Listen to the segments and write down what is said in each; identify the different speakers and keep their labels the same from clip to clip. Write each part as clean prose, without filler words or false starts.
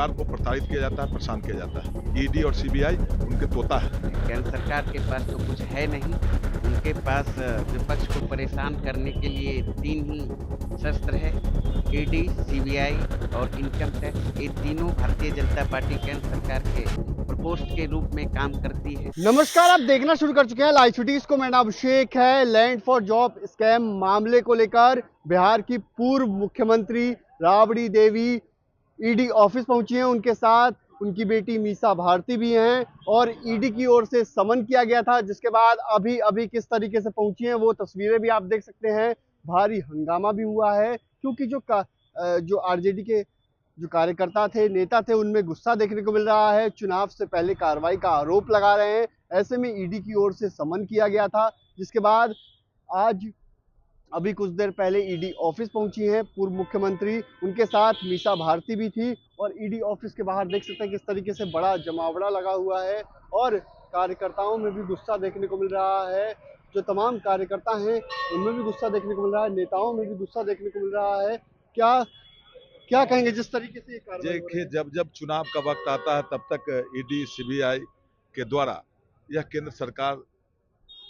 Speaker 1: परिवार को प्रताड़ित किया जाता है, परेशान किया जाता है। ईडी और सीबीआई उनके तोता है।
Speaker 2: केंद्र सरकार के पास तो कुछ है नहीं। उनके पास विपक्ष को परेशान करने के लिए 3 ही शस्त्र है, ईडी, सीबीआई और इनकम टैक्स। ये तीनों भारतीय जनता पार्टी केंद्र सरकार के प्रकोष्ठ के रूप में काम करती है।
Speaker 3: नमस्कार, आप देखना शुरू कर चुके हैं लाइव सिटीज को। मेरा नाम अभिषेक है। लैंड फॉर जॉब स्कैम मामले को लेकर बिहार की पूर्व मुख्यमंत्री राबड़ी देवी ईडी ऑफिस पहुंची हैं। उनके साथ उनकी बेटी मीसा भारती भी हैं और ईडी की ओर से समन किया गया था, जिसके बाद अभी अभी किस तरीके से पहुंची हैं वो तस्वीरें भी आप देख सकते हैं। भारी हंगामा भी हुआ है क्योंकि जो आरजेडी के जो कार्यकर्ता थे, नेता थे, उनमें गुस्सा देखने को मिल रहा है। चुनाव से पहले कार्रवाई का आरोप लगा रहे हैं। ऐसे में ईडी की ओर से समन किया गया था, जिसके बाद आज अभी कुछ देर पहले ईडी ऑफिस पहुंची हैं पूर्व मुख्यमंत्री। उनके साथ मीसा भारती भी थी और ईडी ऑफिस के बाहर देख सकते हैं किस तरीके से बड़ा जमावड़ा लगा हुआ है और कार्यकर्ताओं में भी गुस्सा देखने को मिल रहा है। जो तमाम कार्यकर्ता हैं उनमें भी गुस्सा देखने को मिल रहा है, नेताओं में भी गुस्सा देखने को मिल रहा है। क्या क्या कहेंगे जिस तरीके से ये कार्रवाई हो रही
Speaker 1: देखिए,
Speaker 3: है?
Speaker 1: जब जब चुनाव का वक्त आता है तब तक ईडी सीबीआई के द्वारा यह केंद्र सरकार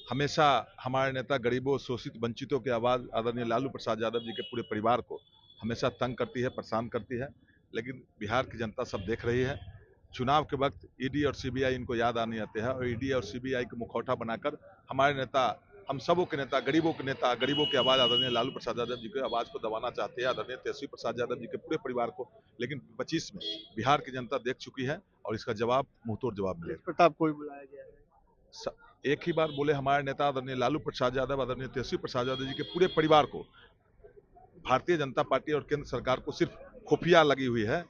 Speaker 1: हमेशा हमारे नेता गरीबों, शोषित, वंचितों की आवाज़ आदरणीय लालू प्रसाद यादव जी के पूरे परिवार को हमेशा तंग करती है, परेशान करती है। लेकिन बिहार की जनता सब देख रही है। चुनाव के वक्त ईडी और सीबीआई इनको याद आने आते हैं और ईडी और सीबीआई को मुखौटा बनाकर हमारे नेता, हम सबों के नेता, गरीबों के नेता, गरीबों की आवाज़ आदरणीय लालू प्रसाद यादव जी की आवाज़ को दबाना चाहते हैं, आदरणीय तेजस्वी प्रसाद यादव जी के पूरे परिवार को। लेकिन 25 में बिहार की जनता देख चुकी है और इसका जवाब मुंहतोड़ जवाब मिलेगा।
Speaker 3: प्रताप को भी बुलाया गया है।
Speaker 1: एक ही बार बोले, हमारे नेता आदरणीय लालू प्रसाद यादव, आदरणीय तेजस्वी प्रसाद यादव जी के पूरे परिवार को भारतीय जनता पार्टी और केंद्र सरकार को सिर्फ खुफिया लगी हुई है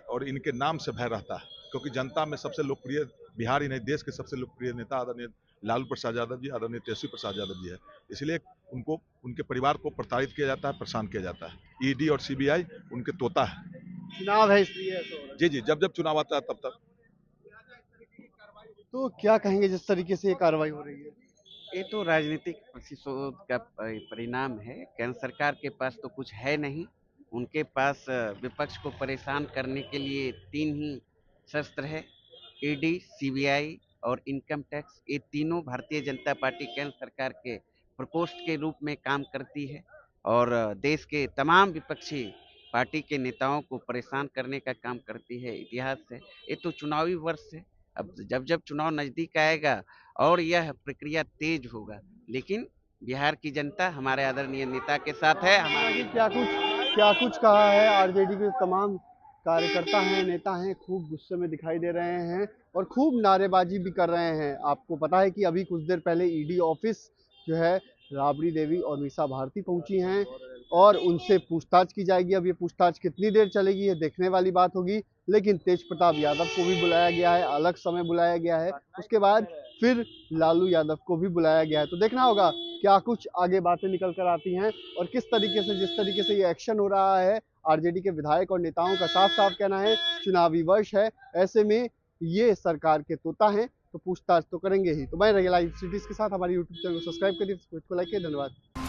Speaker 1: और इनके नाम से भय रहता है, क्योंकि जनता में सबसे लोकप्रिय, बिहार ही नहीं देश के सबसे लोकप्रिय नेता आदरणीय लालू प्रसाद यादव जी, आदरणीय तेजस्वी प्रसाद यादव जी है। इसलिए उनको, उनके परिवार को प्रताड़ित किया जाता है, परेशान किया जाता है। ईडी और सीबीआई उनके तोता है।
Speaker 3: चुनाव है इसलिए ऐसा हो रहा है।
Speaker 1: जी जी, जब जब चुनाव आता है तब तक।
Speaker 3: तो क्या कहेंगे जिस तरीके से ये कार्रवाई हो रही है?
Speaker 2: ये तो राजनीतिक प्रतिशोध का परिणाम है। केंद्र सरकार के पास तो कुछ है नहीं। उनके पास विपक्ष को परेशान करने के लिए 3 ही शस्त्र है, ईडी, सीबीआई और इनकम टैक्स। ये तीनों भारतीय जनता पार्टी केंद्र सरकार के प्रकोष्ठ के रूप में काम करती है और देश के तमाम विपक्षी पार्टी के नेताओं को परेशान करने का काम करती है। इतिहास से ये तो चुनावी वर्ष है। अब जब जब चुनाव नजदीक आएगा और यह प्रक्रिया तेज होगा, लेकिन बिहार की जनता हमारे आदरणीय नेता के साथ है।
Speaker 3: हालांकि क्या कुछ कहा है। आरजेडी के तमाम कार्यकर्ता हैं, नेता हैं, खूब गुस्से में दिखाई दे रहे हैं और खूब नारेबाजी भी कर रहे हैं। आपको पता है कि अभी कुछ देर पहले ईडी ऑफिस जो है राबड़ी देवी और मीसा भारती पहुंची हैं और उनसे पूछताछ की जाएगी। अब ये पूछताछ कितनी देर चलेगी ये देखने वाली बात होगी। लेकिन तेज प्रताप यादव को भी बुलाया गया है, अलग समय बुलाया गया है। उसके बाद फिर लालू यादव को भी बुलाया गया है। तो देखना होगा क्या कुछ आगे बातें निकल कर आती हैं और किस तरीके से, जिस तरीके से ये एक्शन हो रहा है। आरजेडी के विधायक और नेताओं का साफ साफ कहना है चुनावी वर्ष है, ऐसे में ये सरकार के तोता हैं तो पूछताछ तो करेंगे ही। तो मैं लाइव सिटीज के साथ हमारे यूट्यूब चैनल को सब्सक्राइब करिए, को लाइक करिए। धन्यवाद।